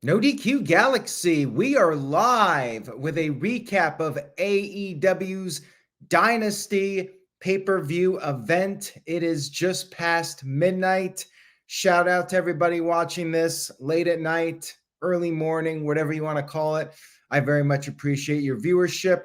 No DQ Galaxy, we are live with a recap of AEW's Dynasty pay-per-view event. It is just past midnight. Shout out to everybody watching this late at night, early morning, whatever you want to call it. I very much appreciate your viewership.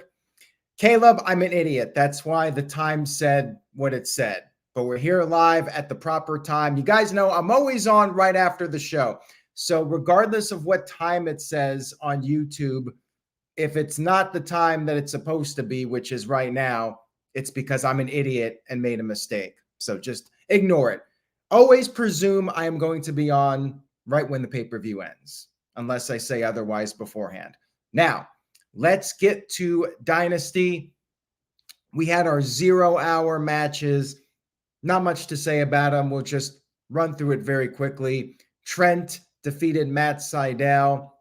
Caleb, I'm an idiot. That's why the time said what it said. But we're here live at the proper time. You guys know I'm always on right after the show. So regardless of what time it says on YouTube, if it's not the time that it's supposed to be, which is right now, it's because I'm an idiot and made a mistake. So just ignore it. Always presume I am going to be on right when the pay-per-view ends, unless I say otherwise beforehand. Now, let's get to Dynasty. We had our 0-hour matches. Not much to say about them. We'll just run through it very quickly. Trent defeated Matt Sydal,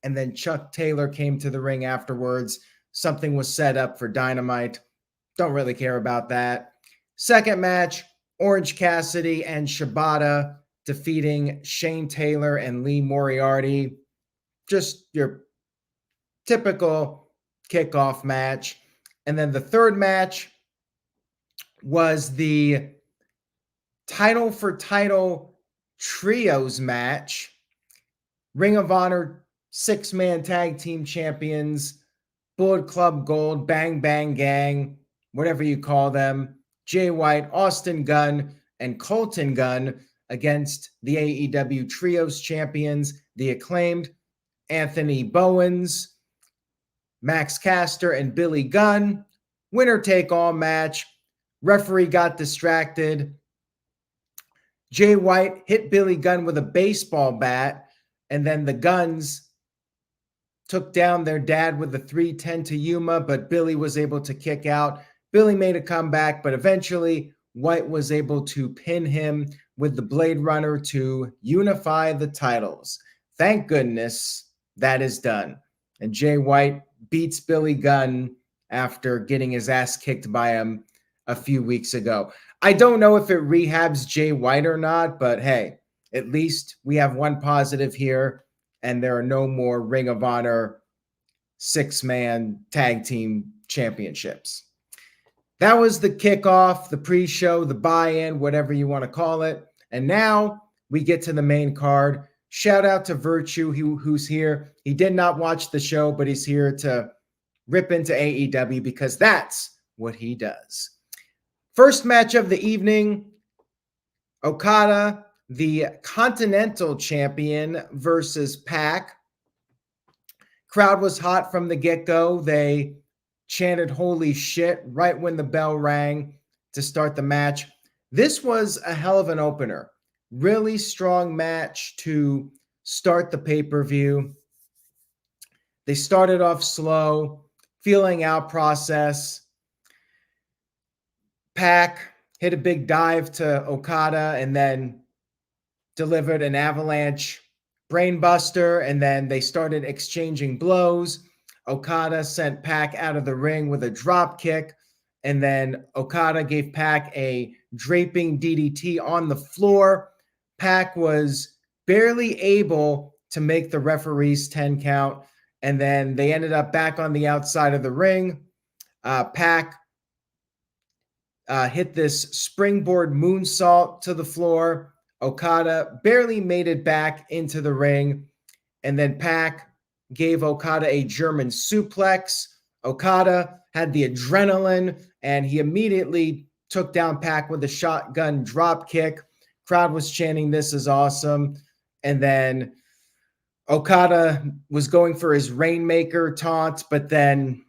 and then Chuck Taylor came to the ring afterwards. Something was set up for Dynamite. Don't really care about that. Second match, Orange Cassidy and Shibata defeating Shane Taylor and Lee Moriarty. Just your typical kickoff match. And then the third match was the title for title trios match. Ring of Honor 6-man tag team champions, Bullet Club Gold, Bang Bang Gang, whatever you call them, Jay White, Austin Gunn, and Colten Gunn against the AEW trios champions, the Acclaimed, Anthony Bowens, Max Caster, and Billy Gunn. Winner take all match. Referee got distracted. Jay White hit Billy Gunn with a baseball bat, and then the Guns took down their dad with a 310 to Yuma, but Billy was able to kick out. Billy made a comeback, but eventually White was able to pin him with the Blade Runner to unify the titles. Thank goodness that is done. And Jay White beats Billy Gunn after getting his ass kicked by him a few weeks ago. I don't know if it rehabs Jay White or not, but hey, at least we have one positive here, and there are no more Ring of Honor 6-man tag team championships. That was the kickoff, the pre-show, the buy-in, whatever you want to call it. And now we get to the main card. Shout out to Virtue, who's here. He did not watch the show, but he's here to rip into AEW because that's what he does. First match of the evening, Okada, the Continental champion, versus Pac. Crowd was hot from the get-go. They chanted "holy shit" right when the bell rang to start the match. This was a hell of an opener. Really strong match to start the pay-per-view. They started off slow, feeling out process. Pac hit a big dive to Okada and then delivered an avalanche brainbuster, and then they started exchanging blows. Okada sent Pac out of the ring with a drop kick, and then Okada gave Pac a draping DDT on the floor. Pac was barely able to make the referee's 10 count, and then they ended up back on the outside of the ring. Pac hit this springboard moonsault to the floor. Okada barely made it back into the ring, and then Pac gave Okada a German suplex. Okada had the adrenaline, and he immediately took down Pac with a shotgun drop kick. Crowd was chanting, "This is awesome." And then Okada was going for his Rainmaker taunt, but then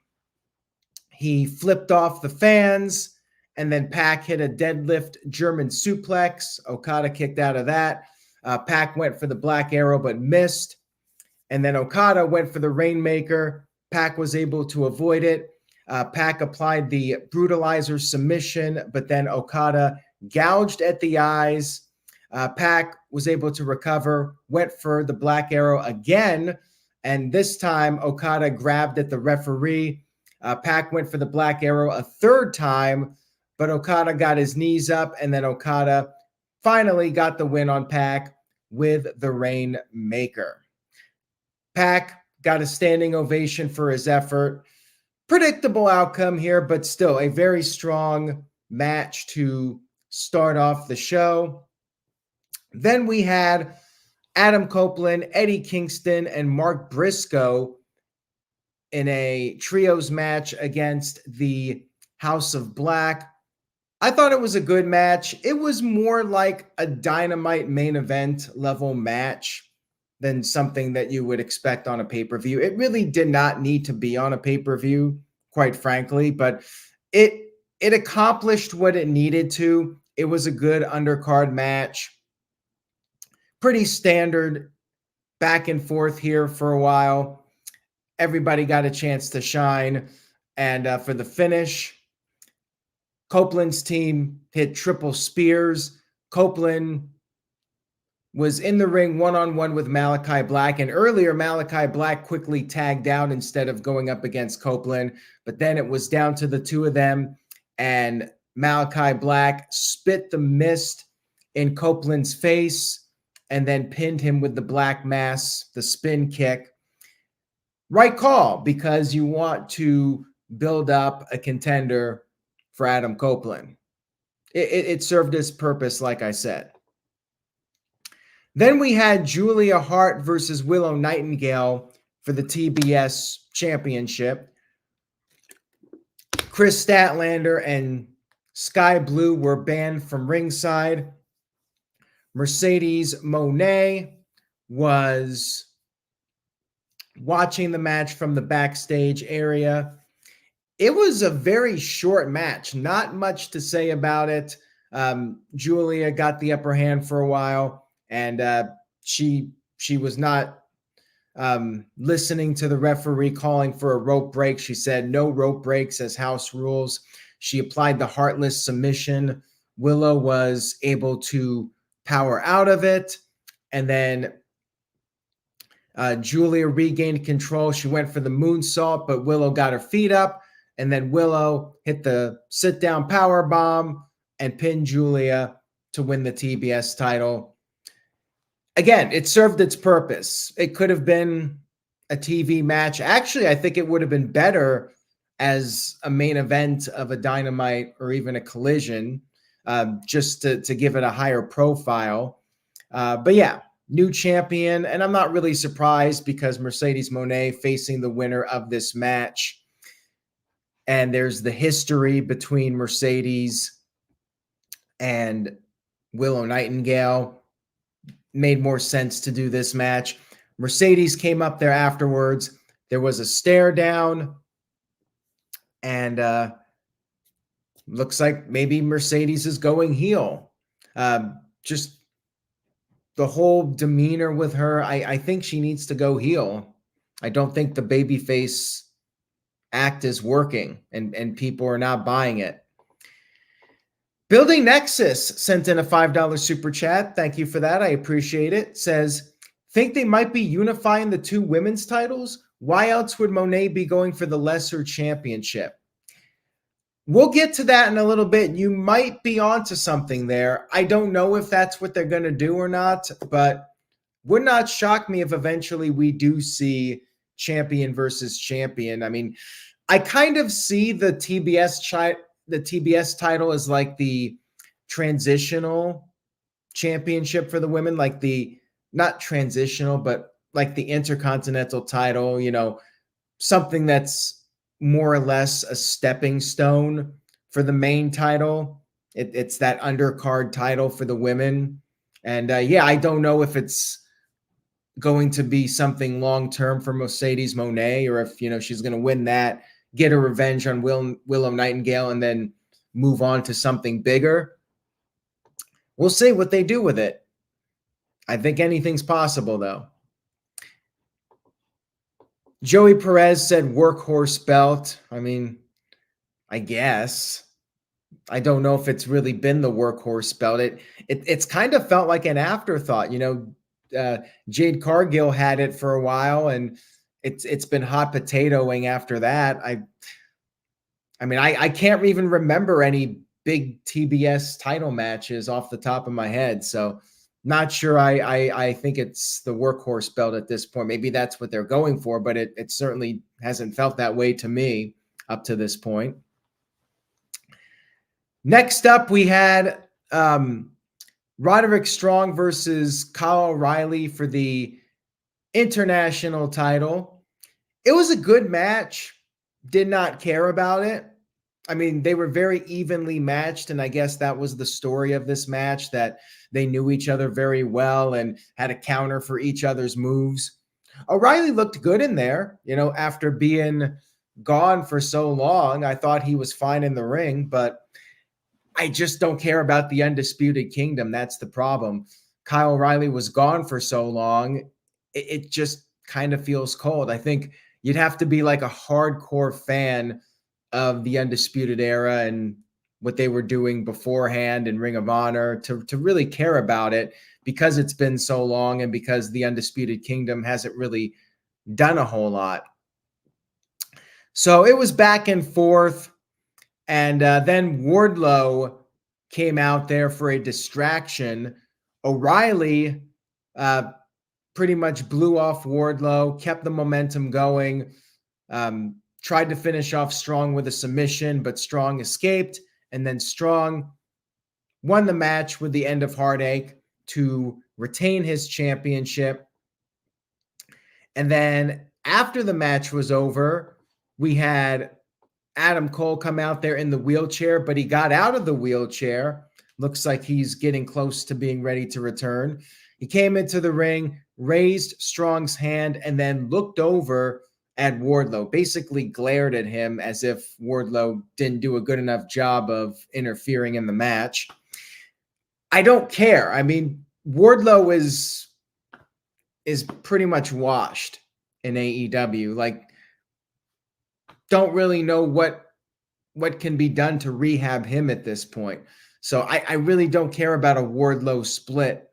he flipped off the fans, and then Pac hit a deadlift German suplex. Okada kicked out of that. Pac went for the Black Arrow, but missed. And then Okada went for the Rainmaker. Pac was able to avoid it. Pac applied the Brutalizer submission, but then Okada gouged at the eyes. Pac was able to recover, went for the Black Arrow again, and this time Okada grabbed at the referee. Pac went for the Black Arrow a third time, but Okada got his knees up, and then Okada finally got the win on Pac with the Rainmaker. Pac got a standing ovation for his effort. Predictable outcome here, but still a very strong match to start off the show. Then we had Adam Copeland, Eddie Kingston, and Mark Briscoe in a trios match against the House of Black. I thought it was a good match. It was more like a Dynamite main event level match than something that you would expect on a pay-per-view. It really did not need to be on a pay-per-view, quite frankly, but it accomplished what it needed to. It was a good undercard match. Pretty standard back and forth here for a while. Everybody got a chance to shine. And for the finish, Copeland's team hit triple spears. Copeland was in the ring one-on-one with Malachi Black. And earlier, Malachi Black quickly tagged out instead of going up against Copeland. But then it was down to the two of them. And Malachi Black spit the mist in Copeland's face and then pinned him with the Black Mass, the spin kick. Right call, because you want to build up a contender for Adam Copeland. It served its purpose, like I said. Then we had Julia Hart versus Willow Nightingale for the TBS Championship. Chris Statlander and Sky Blue were banned from ringside. Mercedes Moné was watching the match from the backstage area. It was a very short match. Not much to say about it. Julia got the upper hand for a while, and she was not listening to the referee calling for a rope break. She said no rope breaks as house rules. She applied the heartless submission. Willow was able to power out of it, and then Julia regained control. She went for the moonsault, but Willow got her feet up, and then Willow hit the sit-down power bomb and pinned Julia to win the TBS title. Again, it served its purpose. It could have been a TV match. Actually, I think it would have been better as a main event of a Dynamite or even a Collision, just to give it a higher profile. But yeah, new champion, and I'm not really surprised because Mercedes Moné facing the winner of this match. And there's the history between Mercedes and Willow Nightingale. Made more sense to do this match. Mercedes came up there afterwards. There was a stare down, and looks like maybe Mercedes is going heel. Just the whole demeanor with her, I think she needs to go heel. I don't think the babyface act is working, and people are not buying it. Building Nexus sent in a $5 super chat. Thank you for that. I appreciate it. Says, think they might be unifying the two women's titles? Why else would Moné be going for the lesser championship? We'll get to that in a little bit. You might be onto something there. I don't know if that's what they're going to do or not, but would not shock me if eventually we do see champion versus champion. I mean, I kind of see the TBS title as like the transitional championship for the women, like the, not transitional, but like the Intercontinental title, you know, something that's more or less a stepping stone for the main title. It's that undercard title for the women. And yeah, I don't know if it's going to be something long-term for Mercedes Moné, or if, you know, she's going to win that, get a revenge on Willow Nightingale, and then move on to something bigger. We'll see what they do with it. I think anything's possible, though. Joey Perez said workhorse belt. I mean, I guess. I don't know if it's really been the workhorse belt. It's kind of felt like an afterthought. You know, Jade Cargill had it for a while, and it's been hot potatoing after that. I mean, I can't even remember any big TBS title matches off the top of my head. So Not sure. I think it's the workhorse belt at this point. Maybe that's what they're going for, but it certainly hasn't felt that way to me up to this point. Next up, we had Roderick Strong versus Kyle O'Reilly for the international title. It was a good match. Did not care about it. I mean, they were very evenly matched, and I guess that was the story of this match, that they knew each other very well and had a counter for each other's moves. O'Reilly looked good in there, after being gone for so long. I thought he was fine in the ring, but I just don't care about the Undisputed Kingdom. That's the problem. Kyle O'Reilly was gone for so long. It just kind of feels cold. I think you'd have to be like a hardcore fan of the Undisputed Era and what they were doing beforehand in Ring of Honor to really care about it, because it's been so long and because the Undisputed Kingdom hasn't really done a whole lot. So it was back and forth. And then Wardlow came out there for a distraction. O'Reilly pretty much blew off Wardlow, kept the momentum going, tried to finish off Strong with a submission, but Strong escaped. And then Strong won the match with the end of Heartache to retain his championship. And then after the match was over, we had Adam Cole come out there in the wheelchair, but he got out of the wheelchair. Looks like he's getting close to being ready to return. He came into the ring, raised Strong's hand, and then looked over at Wardlow, basically glared at him as if Wardlow didn't do a good enough job of interfering in the match. I don't care. I mean, Wardlow is pretty much washed in AEW. Like, don't really know what can be done to rehab him at this point. So I really don't care about a Wardlow split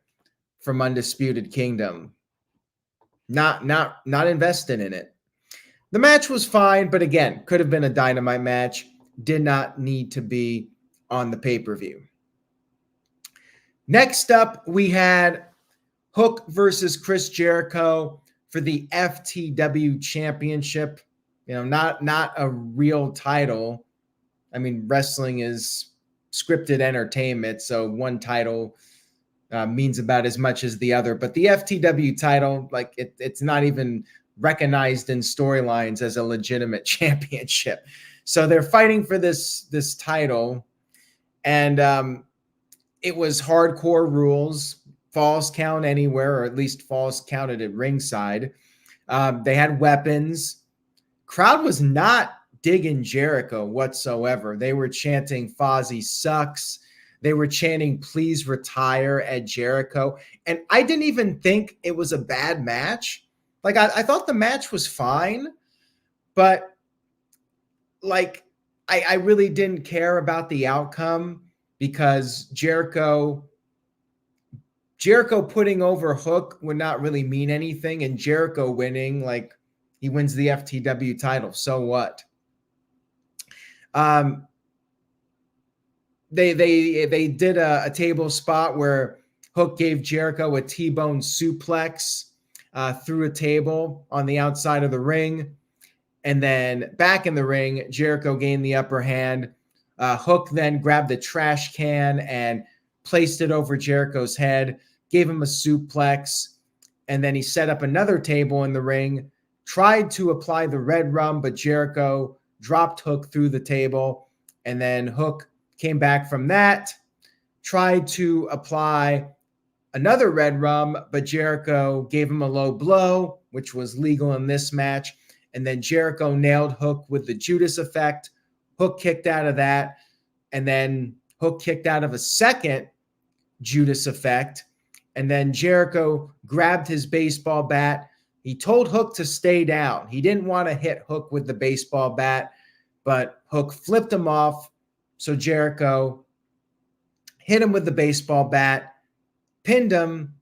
from Undisputed Kingdom. Not invested in it. The match was fine, but again, could have been a Dynamite match. Did not need to be on the pay-per-view. Next up, we had Hook versus Chris Jericho for the FTW Championship. Not a real title. I mean, wrestling is scripted entertainment, so one title means about as much as the other. But the FTW title, like it's not even recognized in storylines as a legitimate championship. So they're fighting for this title, and it was hardcore rules, falls count anywhere, or at least falls counted at ringside. They had weapons. Crowd was not digging Jericho whatsoever. They were chanting Fozzy sucks. They were chanting please retire at Jericho. And I didn't even think it was a bad match. Like, I thought the match was fine, but like I really didn't care about the outcome, because Jericho putting over Hook would not really mean anything, and Jericho winning, like, he wins the FTW title. So what? They did a table spot where Hook gave Jericho a T-bone suplex through a table on the outside of the ring. And then back in the ring, Jericho gained the upper hand. Hook then grabbed the trash can and placed it over Jericho's head, gave him a suplex, and then he set up another table in the ring, tried to apply the red rum, but Jericho dropped Hook through the table, and then Hook came back from that, tried to apply another red rum, but Jericho gave him a low blow, which was legal in this match, and then Jericho nailed Hook with the Judas effect. Hook kicked out of that, and then Hook kicked out of a second Judas effect, and then Jericho grabbed his baseball bat. He told Hook to stay down. He didn't want to hit Hook with the baseball bat, but Hook flipped him off, so Jericho hit him with the baseball bat, pinned him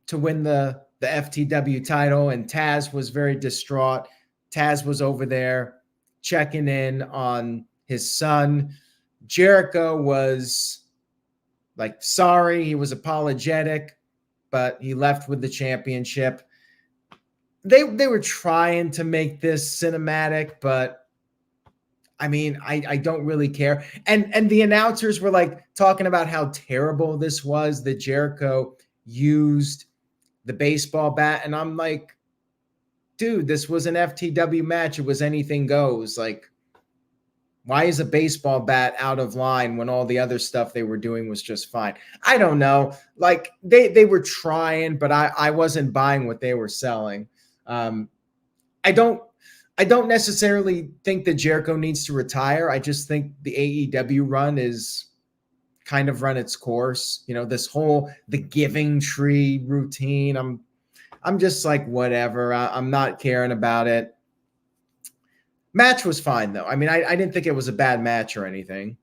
to win the FTW title, and Taz was very distraught. Taz was over there checking in on his son. Jericho was like sorry. He was apologetic. but he left with the championship. They were trying to make this cinematic, but I mean, I don't really care. And the announcers were like talking about how terrible this was, that Jericho used the baseball bat. And I'm like, dude, this was an FTW match. It was anything goes. Like, why is a baseball bat out of line when all the other stuff they were doing was just fine? I don't know. Like, they were trying, but I wasn't buying what they were selling. I don't necessarily think that Jericho needs to retire. I just think the AEW run is kind of run its course. You know, this whole the giving tree routine. I'm just like, whatever. I'm not caring about it. Match was fine, though. I mean, I didn't think it was a bad match or anything.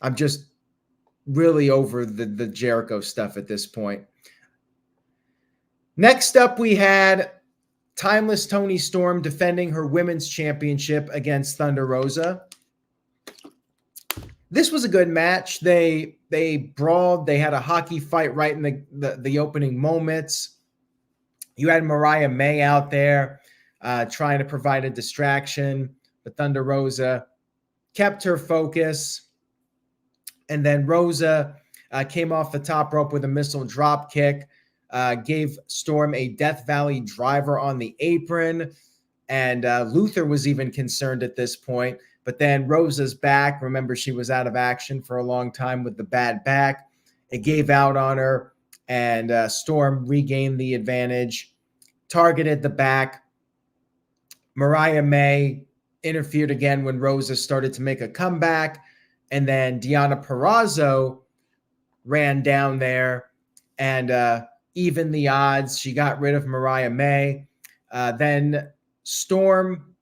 I'm just really over the Jericho stuff at this point. Next up, we had Timeless Toni Storm defending her women's championship against Thunder Rosa. This was a good match. They brawled. They had a hockey fight right in the opening moments. You had Mariah May out there trying to provide a distraction, but Thunder Rosa kept her focus. And then Rosa came off the top rope with a missile drop kick. Gave Storm a Death Valley driver on the apron. And Luther was even concerned at this point. But then Rosa's back. Remember, she was out of action for a long time with the bad back. It gave out on her. And Storm regained the advantage. Targeted the back. Mariah May interfered again when Rosa started to make a comeback. And then Deonna Purrazzo ran down there and even the odds. She got rid of Mariah May. Then Storm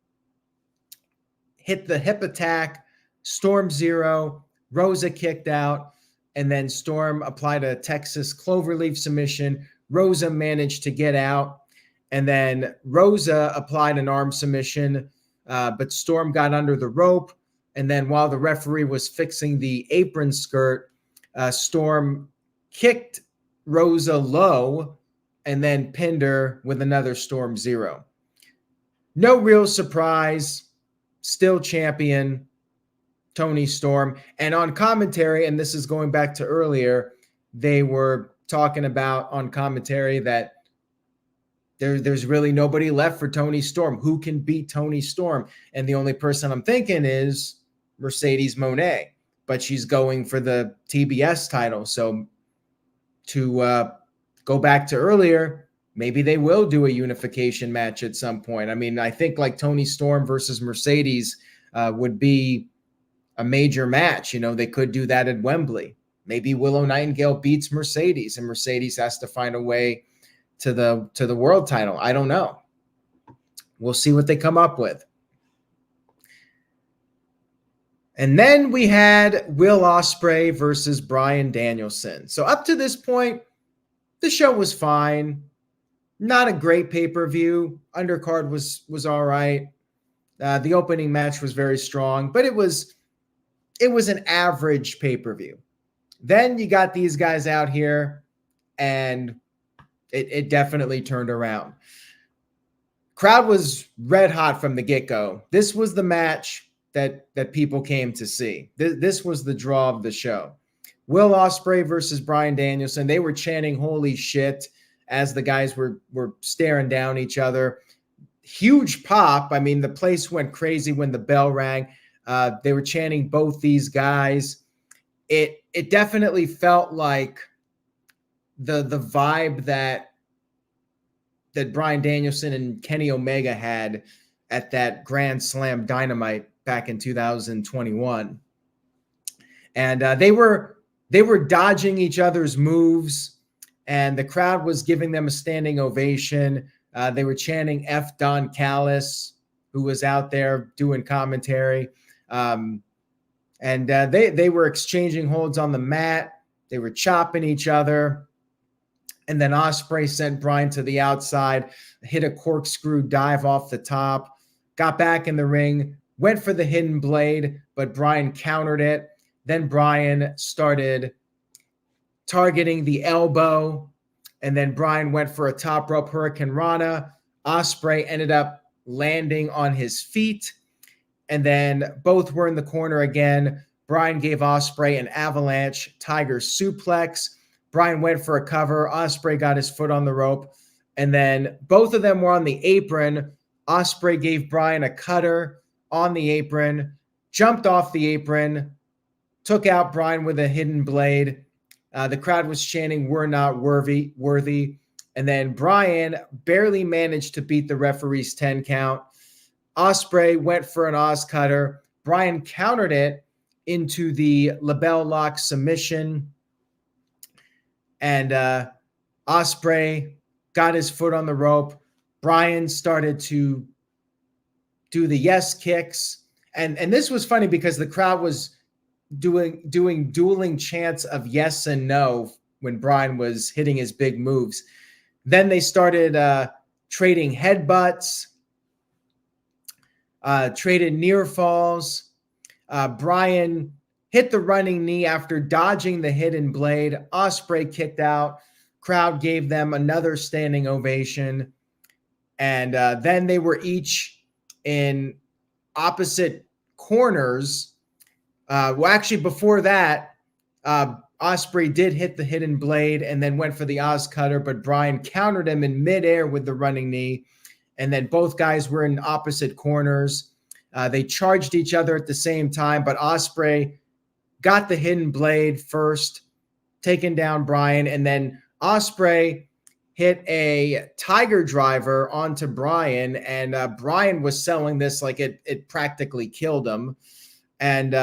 hit the hip attack. Storm 0. Rosa kicked out. And then Storm applied a Texas Cloverleaf submission. Rosa managed to get out. And then Rosa applied an arm submission, but Storm got under the rope. And then while the referee was fixing the apron skirt, Storm kicked Rosa low and then pinned her with another Storm 0. No real surprise. Still champion, Toni Storm. And on commentary, and this is going back to earlier, they were talking about on commentary that there's really nobody left for Toni Storm. Who can beat Toni Storm? And the only person I'm thinking is Mercedes Moné, but she's going for the TBS title. So to go back to earlier, maybe they will do a unification match at some point. I mean, I think like Toni Storm versus Mercedes would be a major match. You know, they could do that at Wembley. Maybe Willow Nightingale beats Mercedes and Mercedes has to find a way to the world title. I don't know. We'll see what they come up with. And then we had Will Ospreay versus Bryan Danielson. So up to this point, the show was fine. Not a great pay-per-view. Undercard was all right. The opening match was very strong, but it was an average pay-per-view. Then you got these guys out here, and it definitely turned around. Crowd was red hot from the get-go. This was the match that people came to see. This was the draw of the show. Will Ospreay versus Bryan Danielson. They were chanting "holy shit" as the guys were staring down each other. Huge pop. I mean, the place went crazy when the bell rang. They were chanting both these guys. It definitely felt like the vibe that Bryan Danielson and Kenny Omega had at that Grand Slam Dynamite back in 2021. And they were dodging each other's moves, and the crowd was giving them a standing ovation. They were chanting F Don Callis, who was out there doing commentary. And they were exchanging holds on the mat. They were chopping each other. And then Ospreay sent Bryan to the outside, hit a corkscrew dive off the top, got back in the ring, went for the hidden blade, but Bryan countered it. Then Bryan started targeting the elbow, And then Bryan went for a top rope Hurricane Rana. Ospreay ended up landing on his feet. And then both were in the corner again. Bryan gave Ospreay an avalanche tiger suplex. Bryan went for a cover. Ospreay got his foot on the rope. And then both of them were on the apron. Ospreay gave Bryan a cutter on the apron, jumped off the apron, took out Bryan with a hidden blade. The crowd was chanting, "We're not worthy." And then Bryan barely managed to beat the referee's 10 count. Ospreay went for an Oz cutter. Bryan countered it into the label lock submission. And Ospreay got his foot on the rope. Bryan started to do the yes kicks. And this was funny because the crowd was doing dueling chants of yes and no when Bryan was hitting his big moves. Then they started trading headbutts, traded near falls. Bryan hit the running knee after dodging the hidden blade. Ospreay kicked out. Crowd gave them another standing ovation. And then they were each in opposite corners. Well, actually, before that, Ospreay did hit the hidden blade and then went for the Oz cutter, but Bryan countered him in midair with the running knee. And then both guys were in opposite corners. They charged each other at the same time, but Ospreay got the hidden blade first, taking down Bryan, and then Ospreay hit a tiger driver onto Bryan, and Bryan was selling this like it practically killed him, and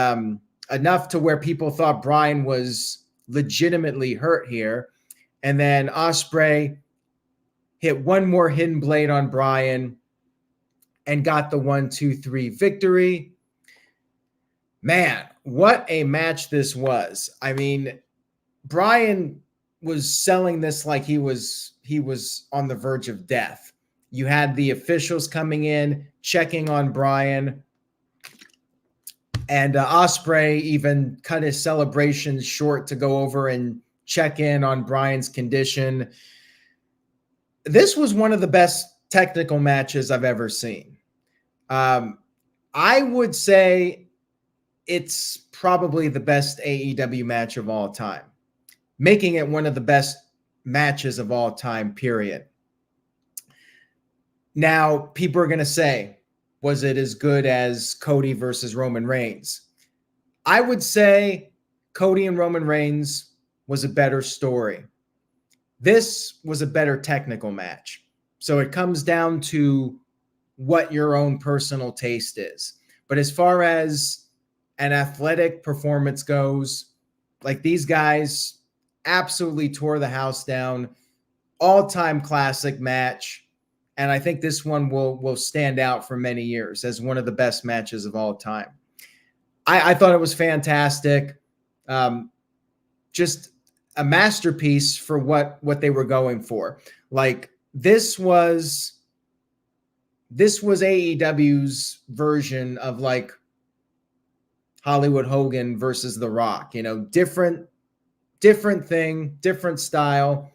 enough to where people thought Bryan was legitimately hurt here. And then Ospreay hit one more hidden blade on Bryan and got the 1-2-3 victory. Man, what a match this was. I mean, Bryan was selling this like he was on the verge of death. You had the officials coming in, checking on Bryan, and Ospreay even cut his celebrations short to go over and check in on Bryan's condition. This was one of the best technical matches I've ever seen. I would say it's probably the best AEW match of all time, making it one of the best matches of all time, period. Now, people are going to say, was it as good as Cody versus Roman Reigns? I would say Cody and Roman Reigns was a better story. This was a better technical match. So it comes down to what your own personal taste is. But as far as an athletic performance goes, like, these guys absolutely tore the house down. All-time classic match. And I think this one will stand out for many years as one of the best matches of all time. I thought it was fantastic. Just a masterpiece for what they were going for. Like, this was AEW's version of like Hollywood Hogan versus The Rock. You know, different thing, different style.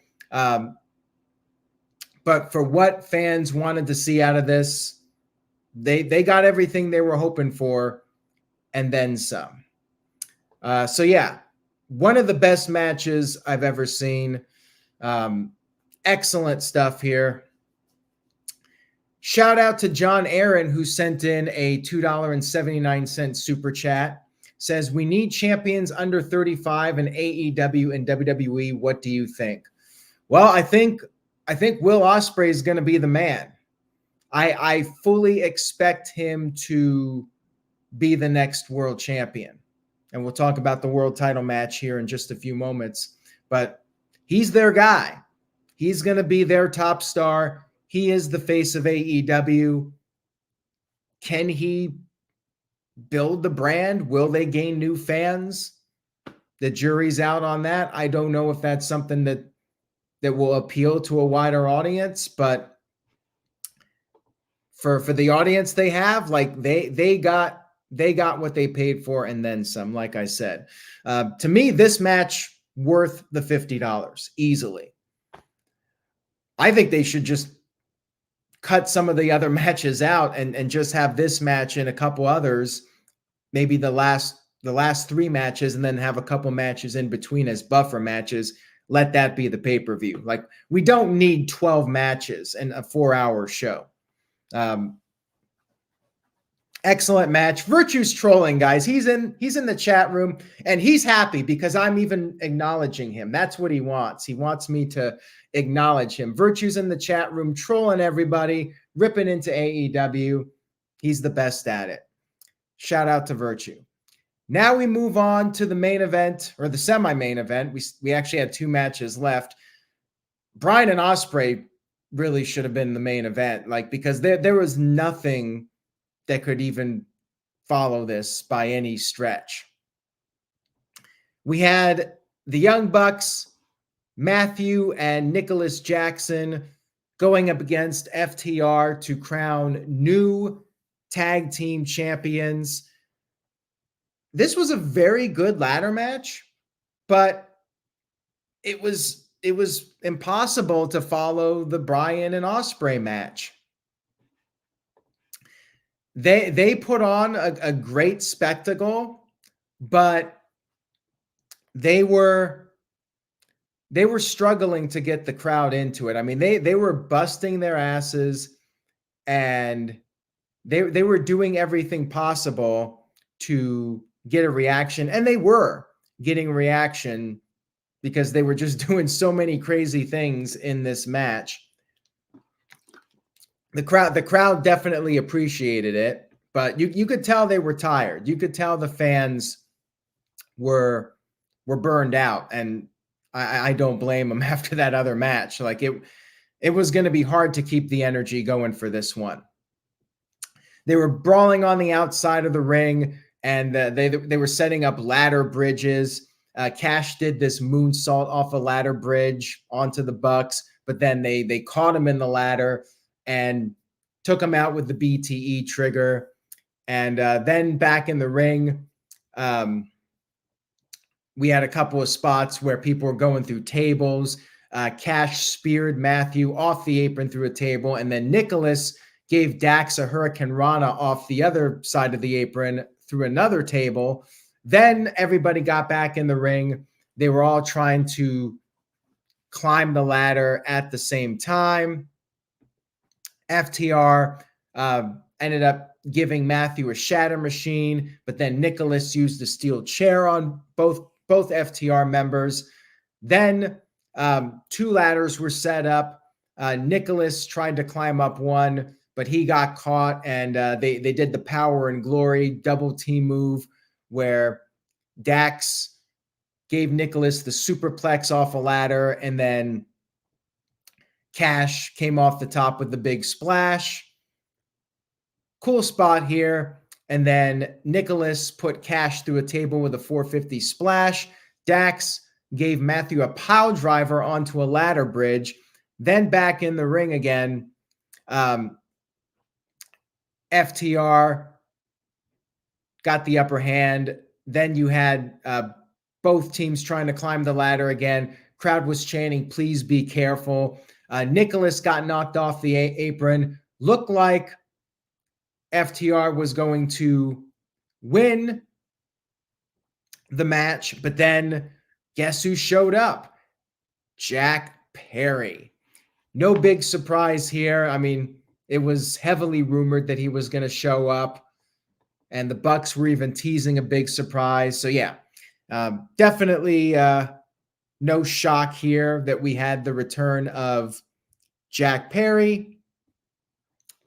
But for what fans wanted to see out of this, they got everything they were hoping for and then some. So yeah, one of the best matches I've ever seen. Excellent stuff here. Shout out to John Aaron, who sent in a $2.79 super chat. Says, we need champions under 35 in AEW and WWE. What do you think? Well, I think Will Ospreay is going to be the man. I fully expect him to be the next world champion. And we'll talk about the world title match here in just a few moments. But he's their guy. He's going to be their top star. He is the face of AEW. Can he build the brand? Will they gain new fans? The jury's out on that. I don't know if that's something that will appeal to a wider audience, but for the audience they have, like, they got what they paid for and then some. Like I said, to me, this match worth the $50 easily. I think they should just cut some of the other matches out and just have this match and a couple others, maybe the last 3 matches, and then have a couple matches in between as buffer matches. Let that be the pay-per-view. Like, we don't need 12 matches and a 4-hour show. Excellent match. Virtue's trolling, guys. He's in the chat room, and he's happy because I'm even acknowledging him. That's what he wants. He wants me to acknowledge him. Virtue's in the chat room, trolling everybody, ripping into AEW. He's the best at it. Shout out to Virtue. Now we move on to the main event, or the semi-main event. We actually had 2 matches left. Bryan and Ospreay really should have been the main event, like, because there was nothing that could even follow this by any stretch. We had the Young Bucks, Matthew and Nicholas Jackson, going up against FTR to crown new tag team champions. This was a very good ladder match, but it was impossible to follow the Bryan and Ospreay match. They put on a great spectacle, but they were struggling to get the crowd into it. I mean, they were busting their asses, and they were doing everything possible to get a reaction, and they were getting reaction because they were just doing so many crazy things in this match. The crowd definitely appreciated it, but you could tell they were tired. You could tell the fans were burned out, and I don't blame them after that other match. Like, it was going to be hard to keep the energy going for this one. They were brawling on the outside of the ring, and they were setting up ladder bridges. Cash did this moonsault off a ladder bridge onto the Bucks, but then they caught him in the ladder and took him out with the BTE trigger. And then back in the ring, we had a couple of spots where people were going through tables. Cash speared Matthew off the apron through a table, and then Nicholas gave Dax a Hurricane Rana off the other side of the apron through another table. Then everybody got back in the ring. They were all trying to climb the ladder at the same time. FTR ended up giving Matthew a shatter machine, but then Nicholas used the steel chair on both FTR members. Then 2 ladders were set up. Nicholas tried to climb up one, but he got caught, and they did the Power and Glory double team move where Dax gave Nicholas the superplex off a ladder, and then Cash came off the top with the big splash. Cool spot here. And then Nicholas put Cash through a table with a 450 splash. Dax gave Matthew a pile driver onto a ladder bridge. Then back in the ring again, FTR got the upper hand. Then you had both teams trying to climb the ladder again. Crowd was chanting, "Please be careful." Nicholas got knocked off the apron. Looked like FTR was going to win the match, but then guess who showed up? Jack Perry. No big surprise here. I mean, it was heavily rumored that he was going to show up, and the Bucks were even teasing a big surprise. So yeah, definitely no shock here that we had the return of Jack Perry.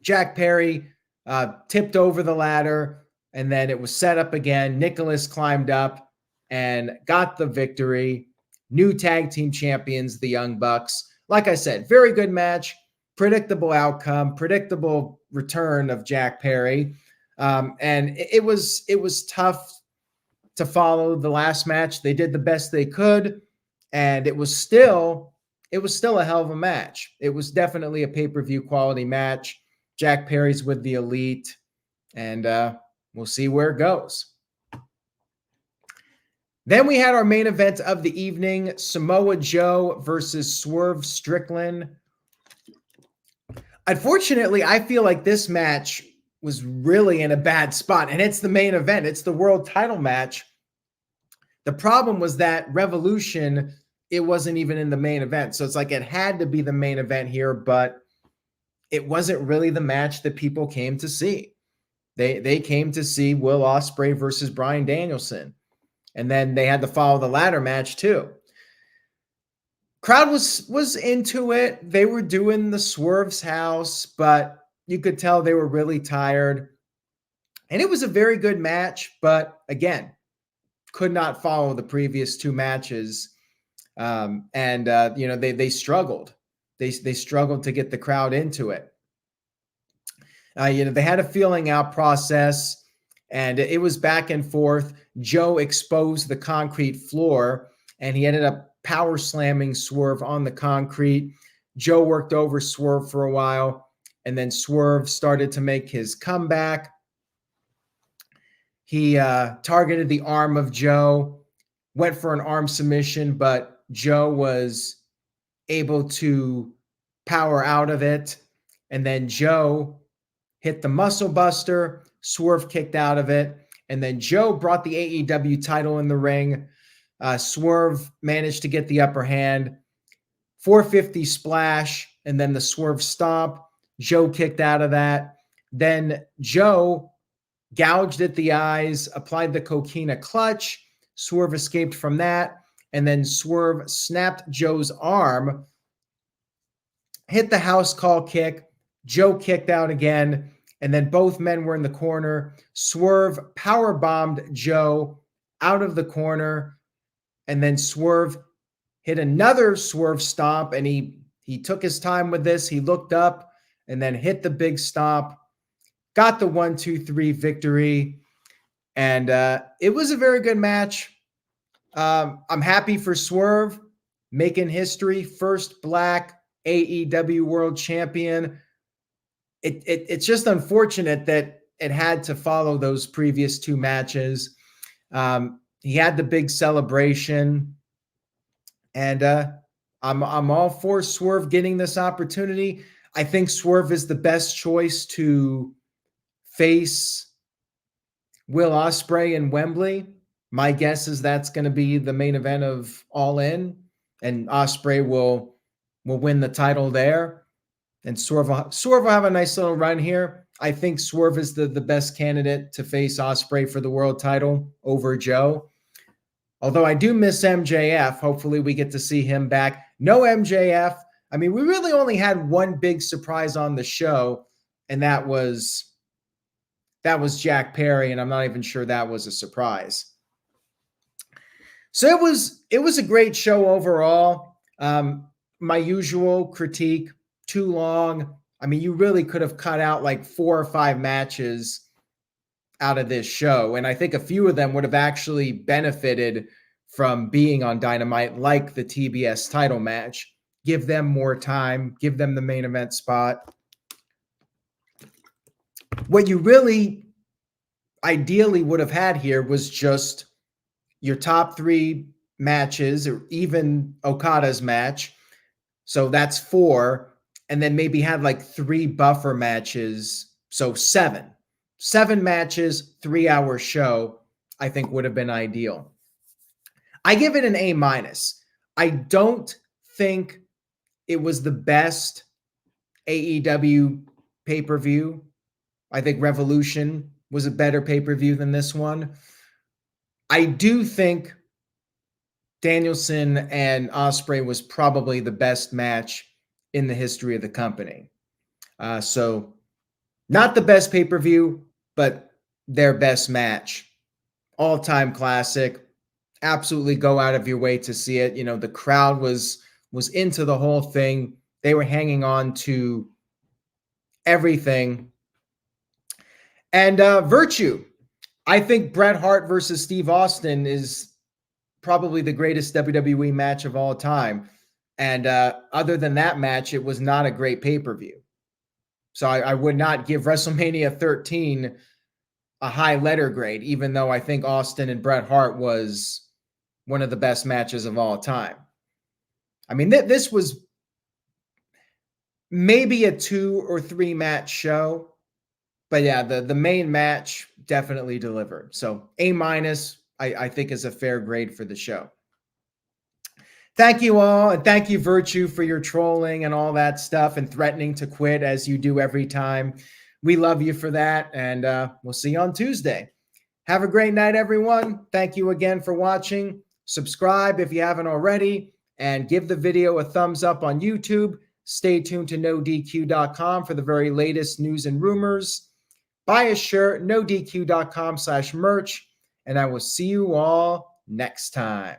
Jack Perry tipped over the ladder, and then it was set up again. Nicholas climbed up and got the victory. New tag team champions, the Young Bucks. Like I said, very good match, predictable outcome, predictable return of Jack Perry. And it was tough to follow the last match. They did the best they could, and it was still a hell of a match. It was definitely a pay-per-view quality match. Jack Perry's with the Elite, and we'll see where it goes. Then we had our main event of the evening, Samoa Joe versus Swerve Strickland. Unfortunately, I feel like this match was really in a bad spot, and it's the main event. It's the world title match. The problem was that Revolution, it wasn't even in the main event. So it's like it had to be the main event here, but it wasn't really the match that people came to see. They came to see Will Ospreay versus Bryan Danielson. And then they had to follow the ladder match too. Crowd was into it. They were doing the Swerve's house, but you could tell they were really tired. And it was a very good match, but again, could not follow the previous two matches. They struggled. They struggled to get the crowd into it. They had a feeling out process, and it was back and forth. Joe exposed the concrete floor, and he ended up power slamming Swerve on the concrete. Joe worked over Swerve for a while, and then Swerve started to make his comeback. He targeted the arm of Joe, went for an arm submission, but Joe was able to power out of it. And then Joe hit the muscle buster. Swerve kicked out of it. And then Joe brought the AEW title in the ring. Swerve managed to get the upper hand. 450 splash, and then the Swerve stomp. Joe kicked out of that. Then Joe gouged at the eyes, applied the coquina clutch. Swerve escaped from that. And then Swerve snapped Joe's arm, hit the house call kick. Joe kicked out again. And then both men were in the corner. Swerve power bombed Joe out of the corner. And then Swerve hit another Swerve stomp. And he took his time with this. He looked up and then hit the big stomp. Got the 1-2-3 victory. And it was a very good match. I'm happy for Swerve making history. First Black AEW World Champion. It's just unfortunate that it had to follow those previous two matches. He had the big celebration. And I'm all for Swerve getting this opportunity. I think Swerve is the best choice to face Will Ospreay in Wembley. My guess is that's going to be the main event of All In, and Ospreay will win the title there. And Swerve will have a nice little run here. I think Swerve is the best candidate to face Ospreay for the world title over Joe. Although I do miss MJF. Hopefully we get to see him back. No MJF. I mean, we really only had one big surprise on the show, and that was Jack Perry, and I'm not even sure that was a surprise. So it was a great show overall. My usual critique, too long. I mean, you really could have cut out like 4 or 5 matches out of this show, and I think a few of them would have actually benefited from being on Dynamite, like the TBS title match. Give them more time, give them the main event spot. What you really ideally would have had here was just your top 3 matches, or even Okada's match. So that's 4. And then maybe have like 3 buffer matches. So 7 matches, 3-hour show, I think would have been ideal. I give it an A-. I don't think it was the best AEW pay-per-view. I think Revolution was a better pay-per-view than this one. I do think Danielson and Ospreay was probably the best match in the history of the company. So not the best pay-per-view, but their best match. All-time classic. Absolutely go out of your way to see it. You know, the crowd was into the whole thing. They were hanging on to everything. And Virtue. I think Bret Hart versus Steve Austin is probably the greatest WWE match of all time. And other than that match, it was not a great pay-per-view. So I would not give WrestleMania 13 a high letter grade, even though I think Austin and Bret Hart was one of the best matches of all time. I mean, this was maybe a 2 or 3 match show. But yeah, the main match definitely delivered. So A-, I think, is a fair grade for the show. Thank you all, and thank you, Virtue, for your trolling and all that stuff and threatening to quit as you do every time. We love you for that, and we'll see you on Tuesday. Have a great night, everyone. Thank you again for watching. Subscribe if you haven't already, and give the video a thumbs up on YouTube. Stay tuned to NoDQ.com for the very latest news and rumors. Buy a shirt, NoDQ.com/merch, and I will see you all next time.